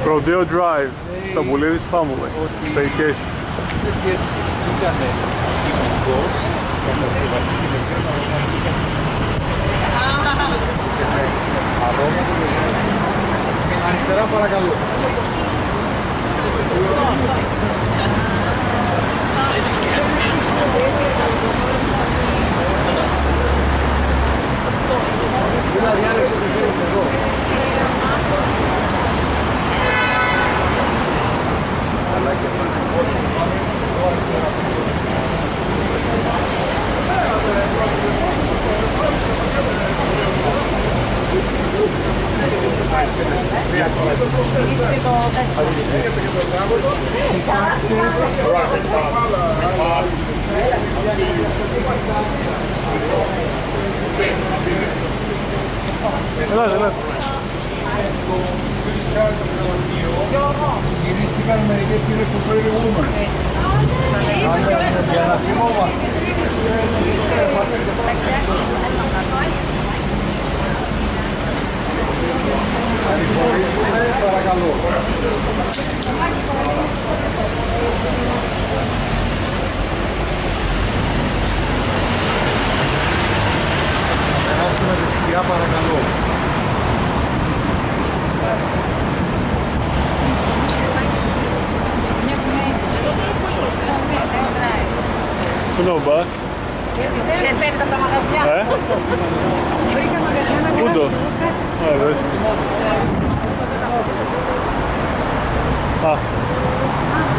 Rodeo Drive, στα Βουλίδης Family, Vacation. Ήτανε υπουργός, κατασκευαστική αριστερά παρακαλώ. Δηλαδή άλεξε το χέρι εδώ. Ελάτε. Γυρίστηκαν μερικές κυρίες που πρέπει woman. Για να θυμόμαστε. Ανηφορήσουμε, παρακαλώ. Περάσουμε δεξιά, παρακαλώ. Πού να πά? Δεν φαίνεται από τα μαγαζιά. Βρήκα μαγαζιά να Πού το?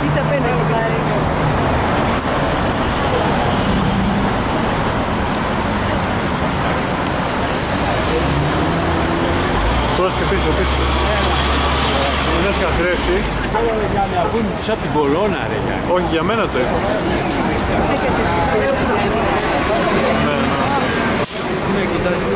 κοίτα πέντε εκεί πάρει. Τώρα και πίσω. Δεν έχει καθρέφτη. Αφού είναι πίσω από την κολόνα ρε Γιάννη. Όχι, για μένα το έχω. Ναι, κοιτάξτε.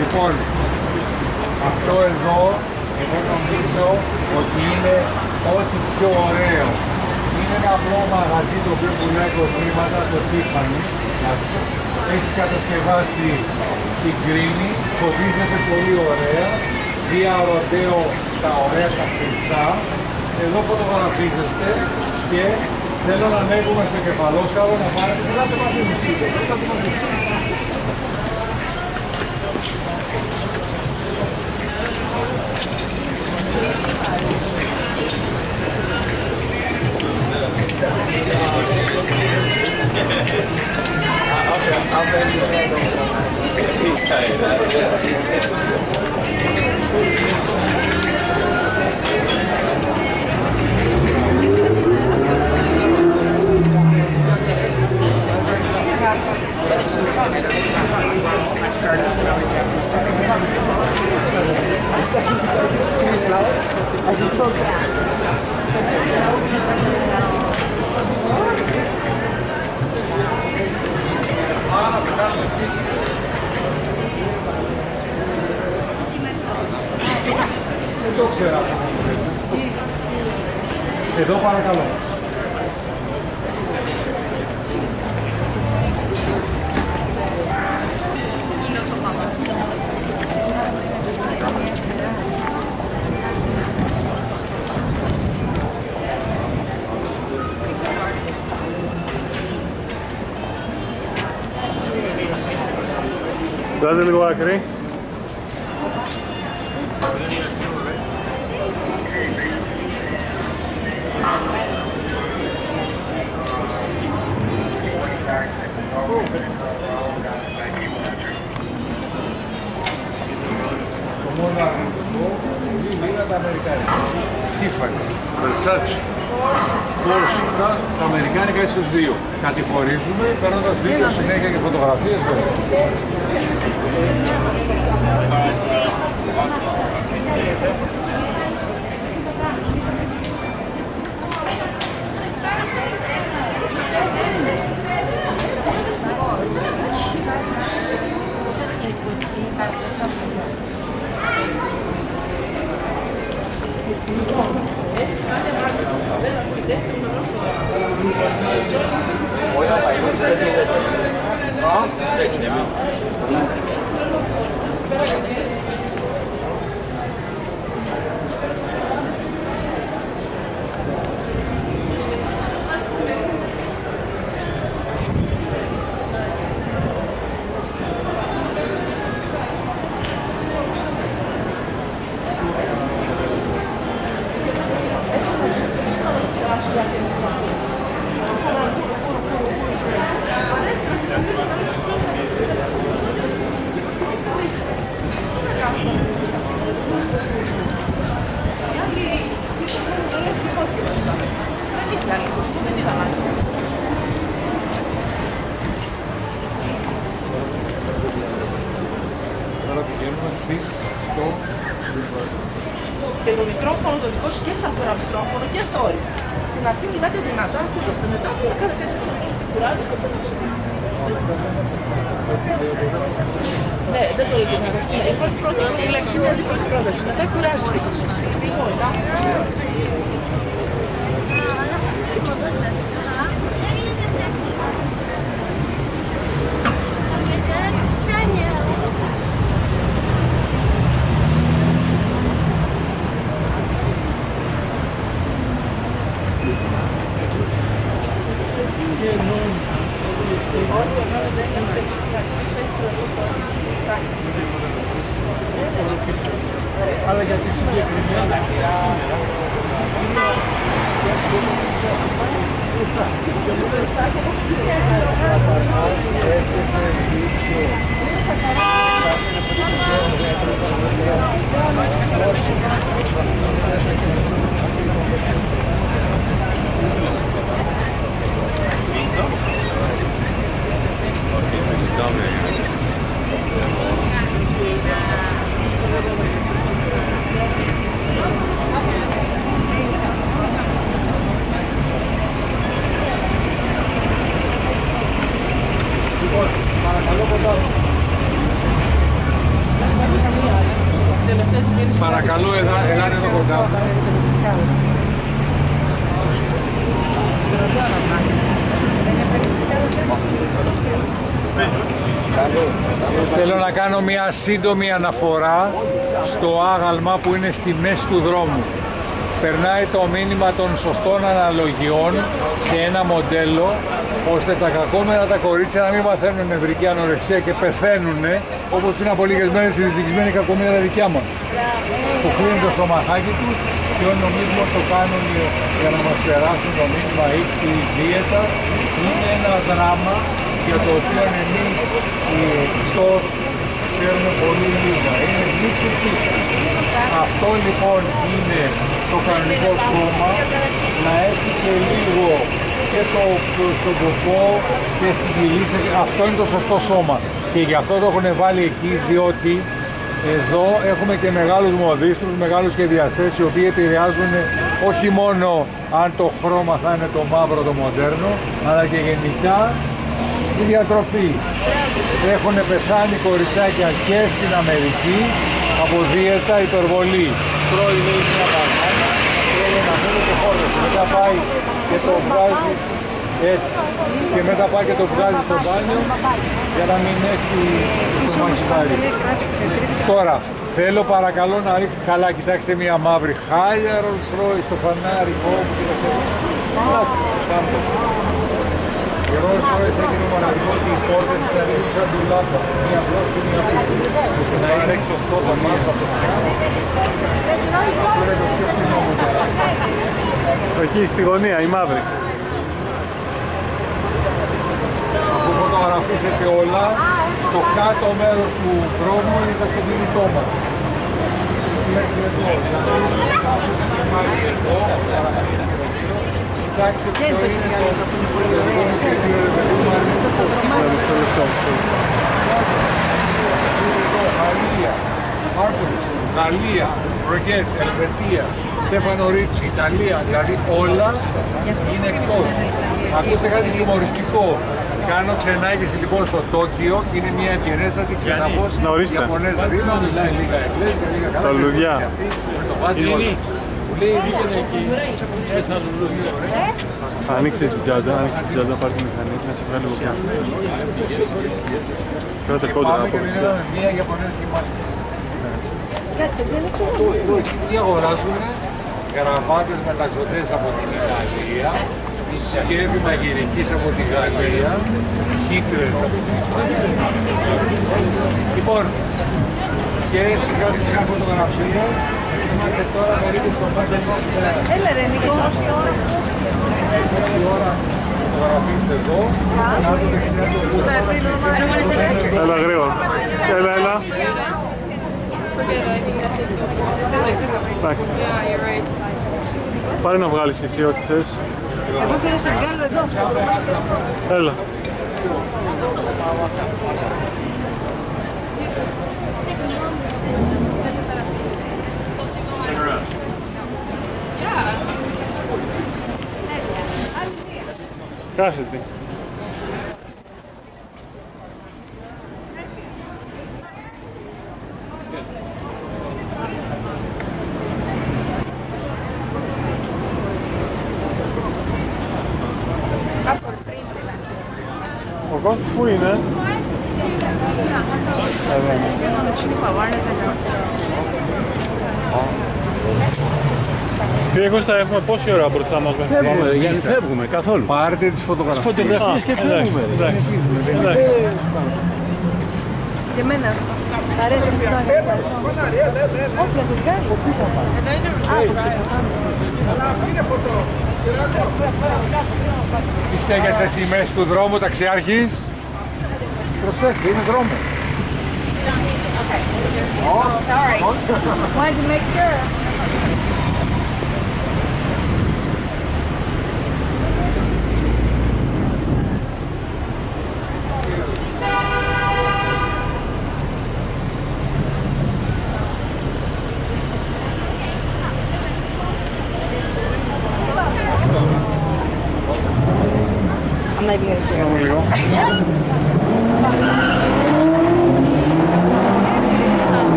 Λοιπόν, αυτό εδώ εγώ νομίζω ότι είναι ό,τι πιο ωραίο. Είναι ένα απλό μαγαζί το οποίο πουλάει κοσμήματα, το Tiffany. Έχει κατασκευάσει την κρίνη, φωτίζεται πολύ ωραία. Δια Rodeo τα ωραία τα χρυσά. Εδώ φωτογραφίζεστε και θέλω να ανέβουμε στο κεφαλόσκαλο να πάρετε. Ελάτε μαζί μου, Δεν το ξέρω. Εδώ παρακαλώ. Βγάζε λίγο άκρη. Το μόνο αρνητικό είναι τα αμερικάνικα. Tiffany, Versace, Porsche, τα αμερικάνικα ίσως δύο. Κατηφορίζουμε, παίρνοντας βίντεο συνέχεια και φωτογραφίες βέβαια. Και το μικρόφωνο το δικό σου και σαν φορά μικρόφωνο και θόρυβο. Στην αρχή μιλάτε δυνατά, ακούγεστε μετά που κάνετε κουράζει στο πέτρο. Ναι, δεν το λέτε να σας πει. Η λέξη είναι η πρώτη πρόταση. Μετά κουράζεστε κι εσείς. Εγώ, Αλλά γιατί συγκεκριμένα παρακαλώ, ελάτε εδώ κοντά. Θέλω να κάνω μια σύντομη αναφορά στο άγαλμα που είναι στη μέση του δρόμου. Περνάει το μήνυμα των σωστών αναλογιών σε ένα μοντέλο, ώστε τα κακόμενα τα κορίτσια να μην παθαίνουν νευρική ανορεξία και πεθαίνουν, όπως πριν από λίγες μέρες η δυστυχισμένη κακομοίρα τα δικιά μας. Που κλείνει το στομαχάκι του και όλοι νομίζουμε ότι το κάνουν για να μας περάσουν το μήνυμα ή τη δίαιτα. Είναι ένα δράμα για το οποίο εμείς ξέρουμε πολύ λίγα. Είναι μυστική. Αυτό λοιπόν είναι το κανονικό σώμα, να έχει και λίγο και στον ποπό και στην κοιλίτσα. Αυτό είναι το σωστό σώμα και γι' αυτό το έχουν βάλει εκεί, διότι εδώ έχουμε και μεγάλους μοδίστρους, μεγάλους σχεδιαστές οι οποίοι επηρεάζουν όχι μόνο αν το χρώμα θα είναι το μαύρο το μοντέρνο, αλλά και γενικά η διατροφή. Έχουν πεθάνει κοριτσάκια και στην Αμερική από δίαιτα υπερβολή. Τρώει λέει μια μπανάνα, τρώει ένα μήλο και χόρτασε. Μετά πάει και το βγάζει έτσι. Και μετά πάει και το βγάζει στο μπάνιο για να μην έχει το μαξιτάρι. Τώρα, θέλω παρακαλώ να ρίξει καλά, κοιτάξτε μια μαύρη χάλια Rolls Royce στο φανάρι. Πολλές φορές έγινε ο μοναδικό ότι οι πόρτες της ανοίγουν σαν ντουλάπα. Μία απλώς και μία πίσω. Ώστε να είναι 6-8 το μάθο. Αυτό είναι το πιο φθηνό μοντέλο. Εκεί στη γωνία, η μαύρη. Αφού φωτογραφίσετε όλα, στο κάτω μέρος του δρόμου είναι το αυτοκίνητό μας. Μέχρι εδώ, κοιτάξτε ποιο είναι το Γαλλία, Άρτουρης, Γαλλία, Μπρογκέτ, Ελβετία, Στέφανο Ρίτσι, Ιταλία, δηλαδή όλα είναι εκτός. Ακούστε κάτι χιουμοριστικό. Κάνω ξενάγηση λοιπόν στο Τόκιο και είναι μια ευγενέστατη ξεναγός Ιαπωνέζα. Δεν μιλάει λίγα εγγλέζικα, λίγα καλά. Τα λουδιά. Που λέει πήγαινε εκεί, μέσα στα λουλούδια. Άνοιξε την τσάντα, να πάρει τη μηχανή και να σε βγάλει λίγο κάτω. Κράτε κόντρα από πίσω. Μια Ιαπωνέζικη μάχη. Εκεί αγοράζουν γραβάτες μεταξωτές από την Ιταλία, σκεύη μαγειρικής από τη Γαλλία, χύτρες από την Ισπανία. Λοιπόν, και σιγά σιγά φωτογραφία. Είμαστε τώρα περίπου στο Μάτι. Έλα ρε Νίκο. Πόση ώρα φωτογραφίστε εδώ, να το δεξιά το πούς. Έλα γρήγορα. Έλα. Εντάξει. Πάρε να βγάλεις εσύ ό,τι θες. Εγώ θέλω σε βγάλω εδώ. Έλα. Κάθεται. Ο κόσμος πού είναι? Κύριε Κώστα, έχουμε πόση ώρα μπροστά μας μέχρι Φεύγουμε, γιατί φεύγουμε καθόλου. Πάρτε τις φωτογραφίες. Φωτογραφίες και φεύγουμε. Και εμένα. Αρέσει να όποια το βγάλει. Στέκεστε στη μέση του δρόμου, ταξιάρχης. Προσέξτε, είναι δρόμο. Sorry. Wanted to make sure. I'm not even gonna share.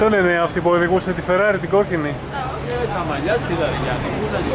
Αυτό λένε αυτοί που οδηγούσε τη Ferrari την κόκκινη. Τα μαλλιά στη Δαριάννη, πού θα την